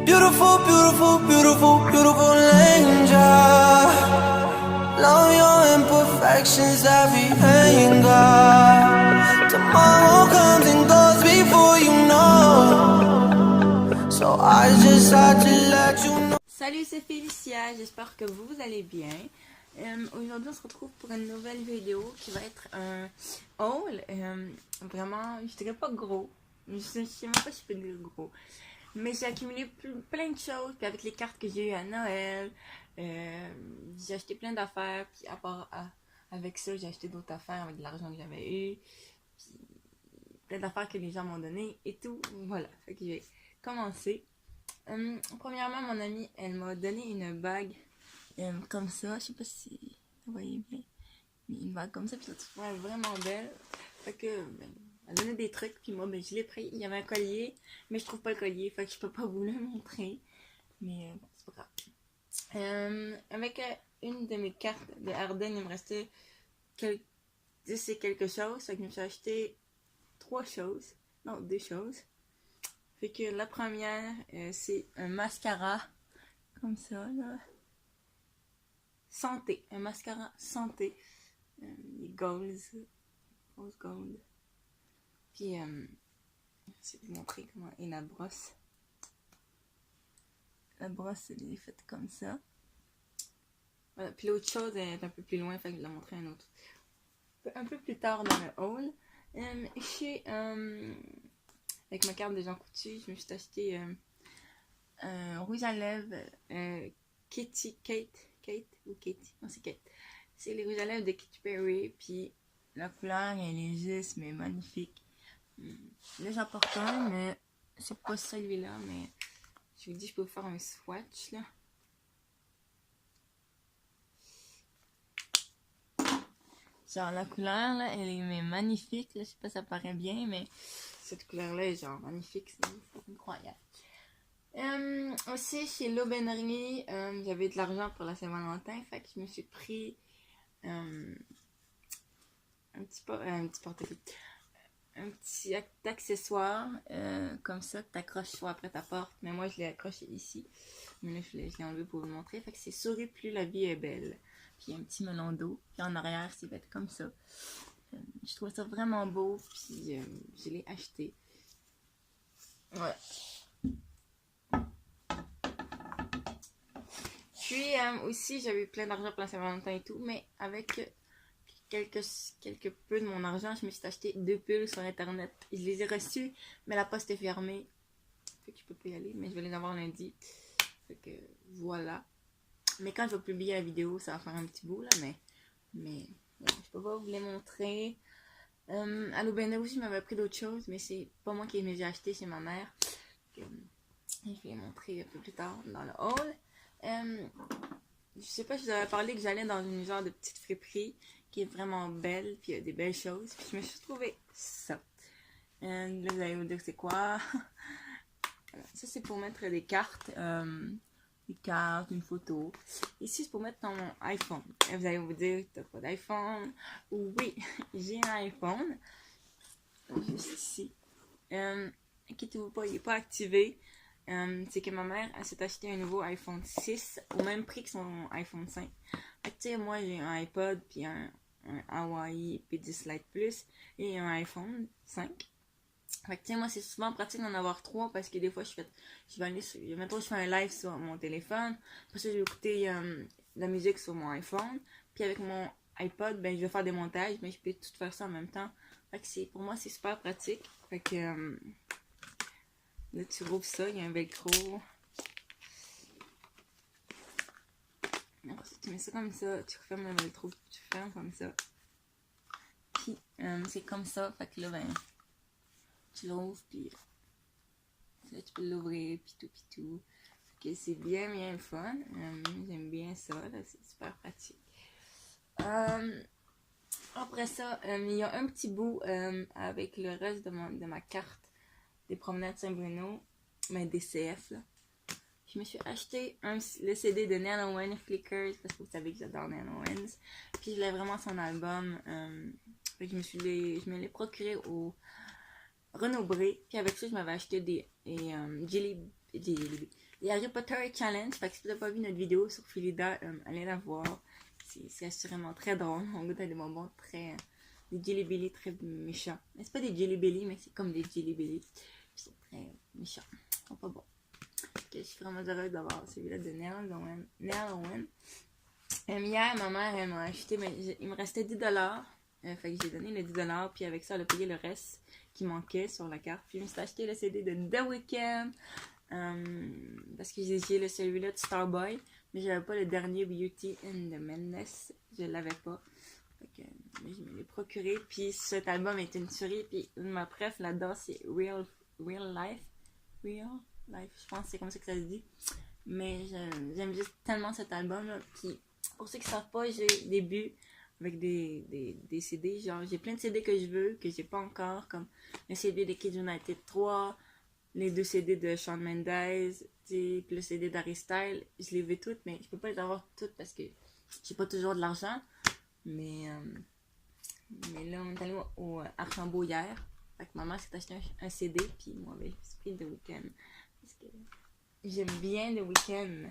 Beautiful, beautiful, beautiful, beautiful angel. Love your imperfections, every anger. Tomorrow comes and goes before you know. So I just had to let you know. Salut, c'est Félicia, j'espère que vous allez bien. Aujourd'hui, on se retrouve pour une nouvelle vidéo qui va être un haul. Vraiment, je dirais pas gros. Je sais même pas si je peux dire gros. Mais j'ai accumulé plein de choses. Puis avec les cartes que j'ai eues à Noël, j'ai acheté plein d'affaires. Puis avec ça, j'ai acheté d'autres affaires avec de l'argent que j'avais eu. Puis plein d'affaires que les gens m'ont donné et tout. Voilà, fait que je vais commencer. Premièrement, mon amie, elle m'a donné une bague comme ça. Je sais pas si vous voyez bien. Une bague comme ça, puis ça se voit vraiment belle. Fait que, elle a donné des trucs, puis moi, je l'ai pris. Il y avait un collier, mais je trouve pas le collier, fait que je peux pas vous le montrer. Mais c'est pas grave. Avec une de mes cartes de Ardennes, il me restait 10 et quelque chose. Fait que je me suis acheté 2 choses. Fait que la première, c'est un mascara, comme ça, là. Santé, un mascara santé. Les rose gold. Puis, je vais vous montrer comment est la brosse. La brosse, elle est faite comme ça. Voilà. Puis l'autre chose est un peu plus loin, fait que je vais la montrer un peu plus tard dans le haul. Avec ma carte de Jean Coutu, je me suis acheté un rouge à lèvres Kate ou Katie? Non, c'est Kate. C'est les rouges à lèvres de Katy Perry, puis la couleur, elle est juste, mais magnifique. Là, j'en porte un, mais c'est pas celui-là, mais je vous dis, je peux vous faire un swatch, là. Genre, la couleur, là, elle est magnifique, là, je sais pas si ça paraît bien, mais cette couleur-là est genre magnifique, c'est incroyable. Aussi, chez l'Aubainerie, j'avais de l'argent pour la Saint-Valentin, fait que je me suis pris un petit accessoire comme ça que tu accroches soit après ta porte, mais moi je l'ai accroché ici, mais là je l'ai enlevé pour vous le montrer. Fait que c'est souris plus la vie est belle, puis un petit melon d'eau, puis en arrière c'est fait comme ça. Je trouve ça vraiment beau, puis je l'ai acheté. Voilà. Puis aussi j'avais plein d'argent pour la Saint-Valentin et tout, mais avec quelque peu de mon argent, je me suis acheté 2 pulls sur internet. Je les ai reçus, mais la poste est fermée. Fait que je peux pas y aller, mais je vais les avoir lundi. Fait que voilà. Mais quand je vais publier la vidéo, ça va faire un petit bout là, mais voilà, je peux pas vous les montrer. À l'Aubainerie aussi, je m'avais pris d'autres choses, mais c'est pas moi qui les ai acheté, c'est ma mère. Je vais les montrer un peu plus tard dans le haul. Je sais pas si je vous avais parlé que j'allais dans une genre de petite friperie qui est vraiment belle, puis il y a des belles choses. Puis je me suis trouvé ça. Là, vous allez vous dire c'est quoi. Voilà. Ça, c'est pour mettre des cartes. Une photo. Ici, c'est pour mettre ton iPhone. Et vous allez vous dire, t'as pas d'iPhone? Oui, j'ai un iPhone. Juste ici. Inquiétez-vous pas, il n'est pas activé. C'est que ma mère, elle s'est acheté un nouveau iPhone 6 au même prix que son iPhone 5. Fait que, tu sais, moi, j'ai un iPod, puis un Hawaii P10 Lite Plus et un iPhone 5. Fait que, tu sais, moi, c'est souvent pratique d'en avoir 3 parce que des fois, je vais aller sur, mettons, je fais un live sur mon téléphone. Après ça, je vais écouter la musique sur mon iPhone. Puis avec mon iPod, ben, je vais faire des montages, mais je peux tout faire ça en même temps. Fait que pour moi, c'est super pratique. Fait que, là, tu rouvres ça, il y a un velcro. Après ça, tu mets ça comme ça, tu refermes le velcro, tu fermes comme ça. Puis, c'est comme ça, fait que là, ben, tu l'ouvres, puis là, tu peux l'ouvrir, puis tout. Fait que c'est bien le fun. J'aime bien ça, là, c'est super pratique. Après ça, il y a un petit bout avec le reste de ma carte des promenades Saint-Bruno, mais des CF, là. Je me suis acheté le CD de Neil Owens Flickers parce que vous savez que j'adore Neil Owens. Puis je voulais vraiment son album. Fait que je me l'ai procuré au renobré. Puis avec ça, je m'avais acheté des Harry Potter Challenge. Fait que si vous n'avez pas vu notre vidéo sur Philida, allez la voir. C'est assurément très drôle. On goûte à des bonbons très... des Jelly Belly très méchants. Mais c'est pas des Jelly Belly, mais c'est comme des Jelly Belly. Ils sont très méchants. Ils sont pas bons. Je suis vraiment heureuse d'avoir celui-là de Neil Owen. Hier, ma mère, elle m'a acheté, mais il me restait 10$. Fait que j'ai donné les 10$, puis avec ça, elle a payé le reste qui manquait sur la carte. Puis je me suis acheté le CD de The Weeknd, parce que j'ai celui-là de Starboy, mais j'avais pas le dernier Beauty and the Madness, je l'avais pas. Fait que je me l'ai procuré, puis cet album est une tuerie, puis ma préf là-dedans, c'est Real Life, je pense que c'est comme ça que ça se dit. Mais j'aime juste tellement cet album-là, puis pour ceux qui ne savent pas, j'ai des buts avec des CD. Genre, j'ai plein de CD que je veux, que j'ai pas encore, comme le CD de Kids United 3, les 2 CD de Shawn Mendes, puis le CD d'Harry Styles. Je les veux toutes, mais je peux pas les avoir toutes parce que j'ai pas toujours de l'argent. Mais là, on est allé au Archambault hier. Fait que maman s'est acheté un CD, puis moi, ben, j'ai pris The Weeknd. Parce que j'aime bien The Weeknd.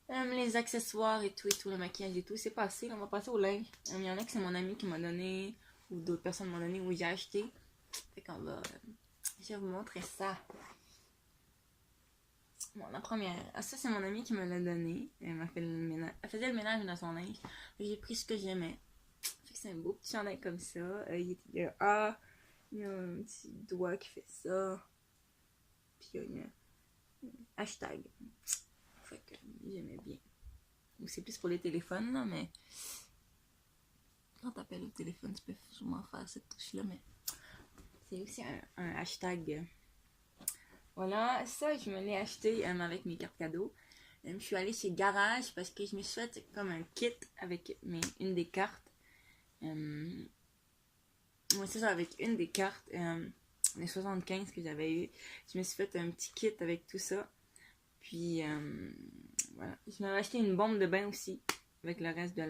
Les accessoires et tout, le maquillage et tout, c'est passé. On va passer au linge. Il y en a que c'est mon ami qui m'a donné, ou d'autres personnes m'ont donné, ou j'ai acheté. Fait qu'on va... je vais vous montrer ça. Bon, la première. Ah, ça, c'est mon ami qui me l'a donné. Elle m'a fait le ménage. Elle faisait le ménage dans son linge. J'ai pris ce que j'aimais. Fait que c'est un beau petit chandail comme ça. Il y a un petit doigt qui fait ça. Puis il y a un hashtag. Fait que j'aimais bien. Ou c'est plus pour les téléphones, là, mais quand t'appelles au téléphone, tu peux sûrement faire cette touche-là, mais c'est aussi un hashtag. Voilà, ça, je me l'ai acheté avec mes cartes cadeaux. Je suis allée chez Garage parce que je me suis fait comme un kit avec une des cartes. Ouais, c'est ça, avec une des cartes, les 75 que j'avais eu. Je me suis fait un petit kit avec tout ça. Puis, voilà. Je m'avais acheté une bombe de bain aussi, avec le reste de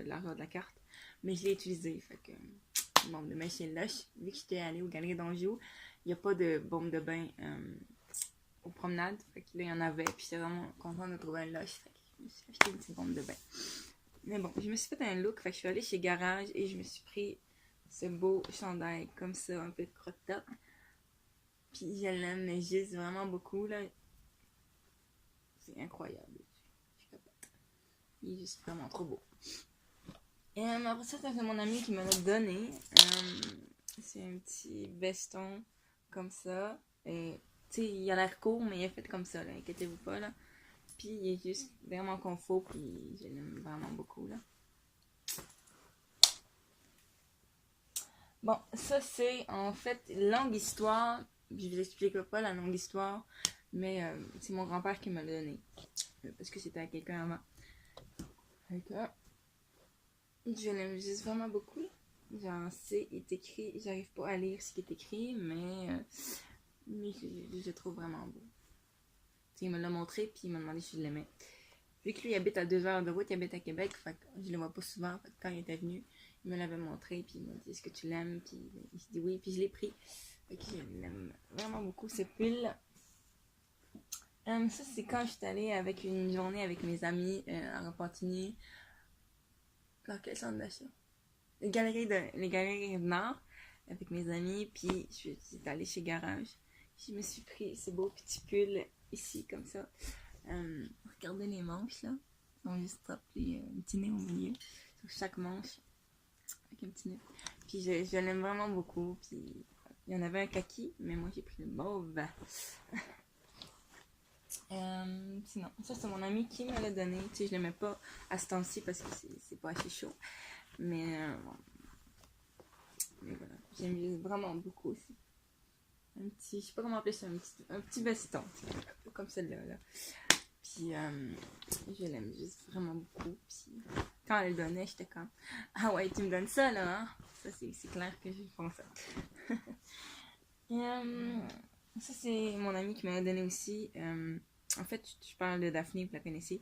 l'argent de la carte. Mais je l'ai utilisé, fait que, une bombe de bain chez Lush. Vu que j'étais allée aux Galeries d'Anjou, il n'y a pas de bombe de bain aux promenades. Fait que là, il y en avait, puis j'étais vraiment contente de trouver un Lush. Fait que je me suis acheté une petite bombe de bain. Mais bon, je me suis fait un look, fait que je suis allée chez Garage et je me suis pris ce beau chandail comme ça, un peu de crop-top. Puis je l'aime, mais juste vraiment beaucoup, là. C'est incroyable. Je capote. Il est juste vraiment trop beau. Et après ça, c'est mon ami qui me l'a donné. C'est un petit veston comme ça. Et tu sais, il a l'air court, mais il est fait comme ça, là. Inquiétez-vous pas, là. Puis il est juste vraiment confort, puis je l'aime vraiment beaucoup, là. Bon, ça c'est en fait longue histoire. Je vous explique pas la longue histoire, mais c'est mon grand-père qui me l'a donné. Parce que c'était à quelqu'un avant. D'accord. Je l'aime juste vraiment beaucoup. Genre, c'est écrit, j'arrive pas à lire ce qui est écrit, mais je le trouve vraiment beau. T'sais, il me l'a montré, puis il m'a demandé si je l'aimais. Vu que lui il habite à 2 heures de route, il habite à Québec, fait que je le vois pas souvent. Fait que quand il était venu, il me l'avait montré, puis il m'a dit est-ce que tu l'aimes, puis il s'est dit oui, puis je l'ai pris. Fait que je l'aime vraiment beaucoup, ce pull. Ça, c'est quand je suis allée avec une journée avec mes amis à Repentigny. Dans quel centre d'achat? Les galeries Nord, avec mes amis, puis je suis allée chez Garage. Je me suis pris ce beau petit pull ici, comme ça. Regardez les manches, là. Ils sont juste top, puis un petit nez au milieu, sur chaque manche, avec un petit nez. Puis je l'aime vraiment beaucoup, puis il y en avait un kaki, mais moi j'ai pris le mauve. Sinon, ça c'est mon ami qui me l'a donné. Tu sais, je l'aimais pas à ce temps-ci parce que c'est pas assez chaud. Mais bon. Mais voilà, j'aime vraiment beaucoup aussi. Un petit, je sais pas comment appeler ça, un petit veston, comme celle-là. Là. Puis je l'aime juste vraiment beaucoup. Puis quand elle le donnait, j'étais comme ah ouais, tu me donnes ça là, hein? Ça c'est clair que je pense ça. Ça c'est mon ami qui m'a donné aussi. En fait, je parle de Daphné, vous la connaissez.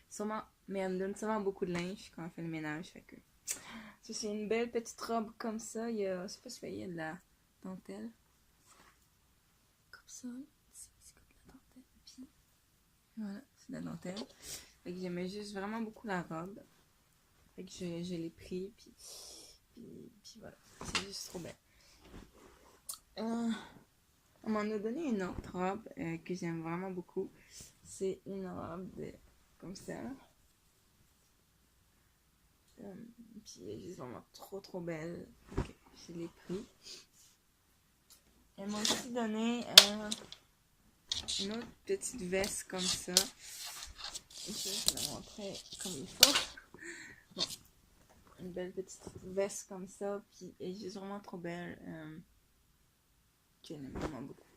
Sûrement, mais elle me donne souvent beaucoup de linge quand elle fait le ménage. Fait que ça, c'est une belle petite robe comme ça. Je sais pas si il y a de la dentelle. ça. C'est comme de la dentelle. Puis voilà, c'est de la dentelle. Fait que j'aimais juste vraiment beaucoup la robe. Fait que je l'ai pris. Puis voilà, c'est juste trop belle. On m'en a donné une autre robe que j'aime vraiment beaucoup. C'est une robe comme ça. Puis elle est juste vraiment trop belle. Ok, je l'ai pris. Elle m'a aussi donné une autre petite veste comme ça. Et je vais la montrer comme il faut. Bon, une belle petite veste comme ça. Puis elle est juste vraiment trop belle. Je l'aime vraiment beaucoup.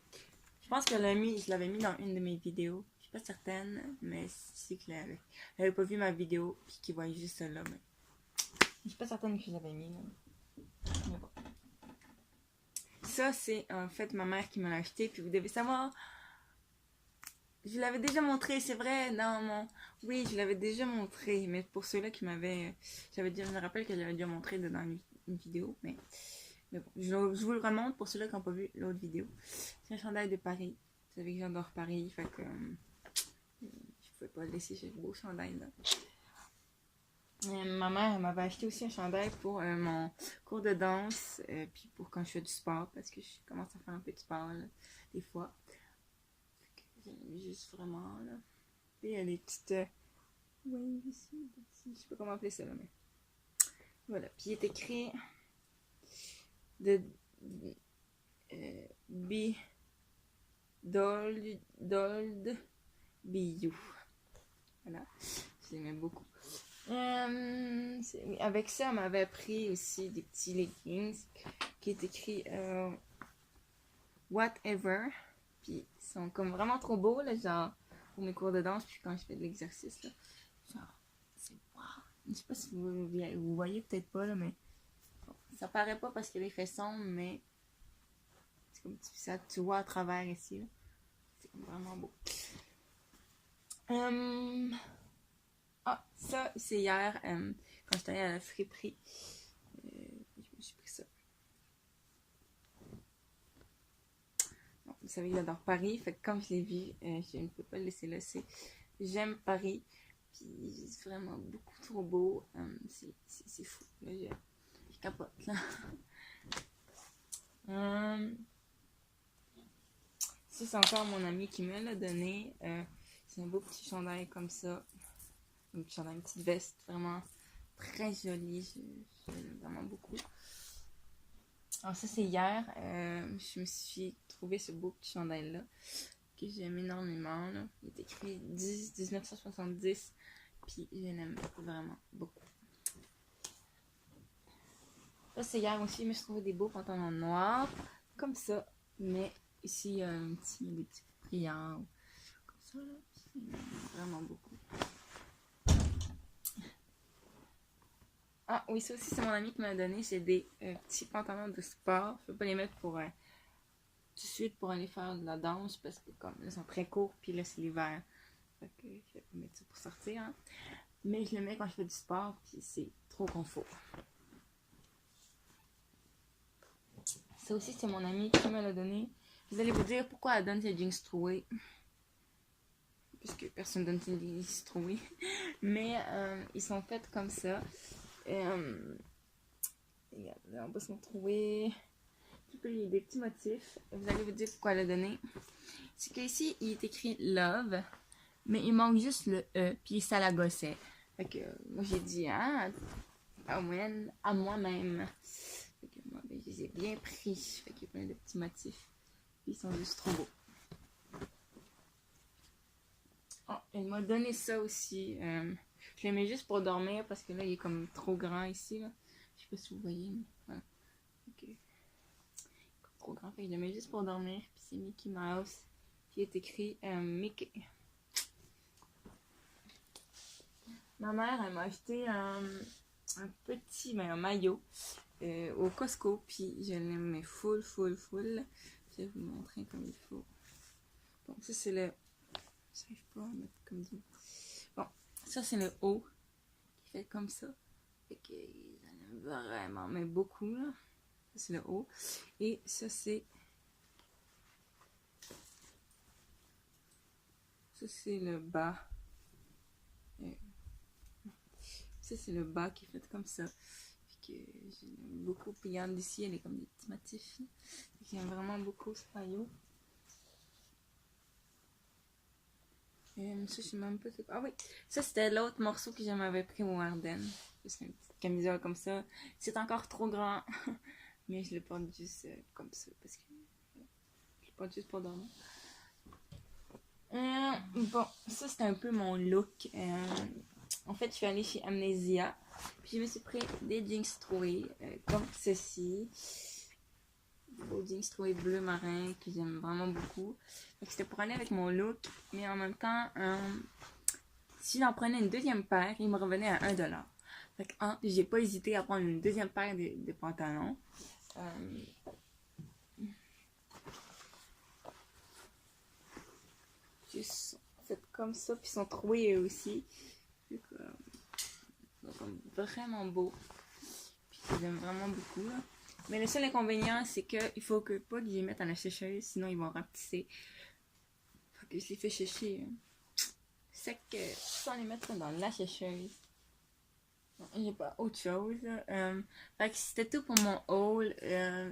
Je pense que je l'avais mis dans une de mes vidéos. Je suis pas certaine, mais c'est que elle avait pas vu ma vidéo. Puis qu'il voyait juste celle-là. Mais je suis pas certaine que je l'avais mis. Là. Mais bon. Ça, c'est en fait ma mère qui me l'a acheté. Puis vous devez savoir, je l'avais déjà montré, c'est vrai, dans mon... Oui, je l'avais déjà montré. Mais pour ceux-là qui m'avaient... Je me rappelle que j'avais déjà montré dans une vidéo. Mais bon, je vous le remonte pour ceux-là qui n'ont pas vu l'autre vidéo. C'est un chandail de Paris. Vous savez que j'adore Paris. Fait que je pouvais pas le laisser ce beau chandail là. Ma mère elle m'avait acheté aussi un chandail pour mon cours de danse, puis pour quand je fais du sport, parce que je commence à faire un peu de sport là, des fois. J'aime juste vraiment là. Et il y a les petites waves ici, je sais pas comment appeler ça là, mais voilà. Puis il est écrit de be dold be you. Voilà, je l'aimais beaucoup. Avec ça, on m'avait pris aussi des petits leggings qui est écrit whatever. Puis ils sont comme vraiment trop beaux, là, genre pour mes cours de danse, puis quand je fais de l'exercice, là. Genre, c'est wow. Je sais pas si vous voyez peut-être pas, là, mais bon, ça paraît pas parce que les faits sont, mais c'est comme ça, tu vois à travers ici, là. C'est vraiment beau. Ah, ça, c'est hier, quand j'étais allée à la friperie. Je me suis pris ça. Bon, vous savez, j'adore Paris. Fait que comme je l'ai vu, je ne peux pas le laisser là. J'aime Paris. Puis c'est vraiment beaucoup trop beau. C'est fou. Là, je capote, là. Ça, c'est encore mon ami qui me l'a donné. C'est un beau petit chandail comme ça. Un petit chandail, une petite veste vraiment très jolie. Je l'aime vraiment beaucoup. Alors ça, c'est hier. Je me suis trouvé ce beau petit chandail-là que j'aime énormément. Là. Il est écrit 1970. Puis je l'aime vraiment beaucoup. Ça, c'est hier aussi. Je me suis trouvé des beaux pantalons noirs. Comme ça. Mais ici, il y a des petits brillants. Comme ça, là. J'aime vraiment beaucoup. Ah oui, ça aussi, c'est mon ami qui m'a donné. C'est des petits pantalons de sport. Je peux pas les mettre pour tout de suite pour aller faire de la danse parce que comme là, ils sont très courts. Puis là, c'est l'hiver. Fait que je vais pas mettre ça pour sortir. Hein. Mais je le mets quand je fais du sport. Puis c'est trop confort. Ça aussi, c'est mon ami qui me l'a donné. Vous allez vous dire pourquoi elle donne ses jeans troués. Parce que personne donne ses jeans troués. Mais ils sont faits comme ça. Là, on va se retrouver des petits motifs. Vous allez vous dire pourquoi elle a donné. C'est qu'ici, il est écrit Love, mais il manque juste le E, puis ça la gossait. Fait que moi, j'ai dit, hein, à moi-même. Fait que moi, ben, je les ai bien pris. Fait qu'il y a plein de petits motifs. Puis ils sont juste trop beaux. Oh, elle m'a donné ça aussi. Je l'ai mis juste pour dormir parce que là, il est comme trop grand ici. Là. Je sais pas si vous voyez, mais voilà. Okay. Trop grand, fait que je le mets juste pour dormir. Puis c'est Mickey Mouse. Puis il est écrit Mickey. Ma mère, elle m'a acheté un un maillot au Costco. Puis je l'aime full. Je vais vous montrer comme il faut. Bon, ça c'est le... Je n'arrive pas à mettre comme ça. Bon, ça c'est le haut. Qui fait comme ça. Fait que j'en aime vraiment, mais beaucoup là. Ça c'est le haut. Et ça c'est Ça, c'est le bas. Euh, Ça, c'est le bas qui est fait comme ça. Puis que j'aime beaucoup. Puis regarde ici, elle est comme des petits motifs. J'aime vraiment beaucoup ce maillot. Ça, je sais même pas c'est quoi. Ah oui, ça c'était l'autre morceau que j'avais pris au Ardennes. C'est une petite camisole comme ça. C'est encore trop grand. Mais je le porte juste comme ça. Parce que je le porte juste pour dormir. Bon, ça c'était un peu mon look. En fait, je suis allée chez Amnesia. Puis je me suis pris des jeans troués comme ceci. Des jeans troués bleu marin que j'aime vraiment beaucoup. Donc c'était pour aller avec mon look. Mais en même temps, si j'en prenais une deuxième paire, il me revenait à 1$. Fait que j'ai pas hésité à prendre une deuxième paire de pantalons. Juste fait comme ça, puis ils sont troués eux aussi. Comme vraiment beau. Puis j'aime vraiment beaucoup. Là. Mais le seul inconvénient, c'est qu'il faut pas que je les mette à la sécheuse, sinon ils vont rapetisser. Faut que je les fais sécher. C'est que sans les mettre dans la sécheuse. J'ai pas autre chose. Fait que c'était tout pour mon haul. Je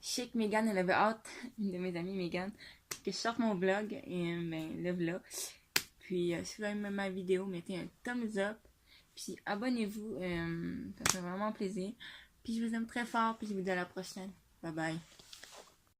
sais que Megan, elle avait hâte, une de mes amies, Megan, que je sorte mon vlog. Et ben, le vlog. Puis si vous avez aimé ma vidéo, mettez un thumbs up. Puis abonnez-vous. Ça fait vraiment plaisir. Puis je vous aime très fort. Puis je vous dis à la prochaine. Bye bye.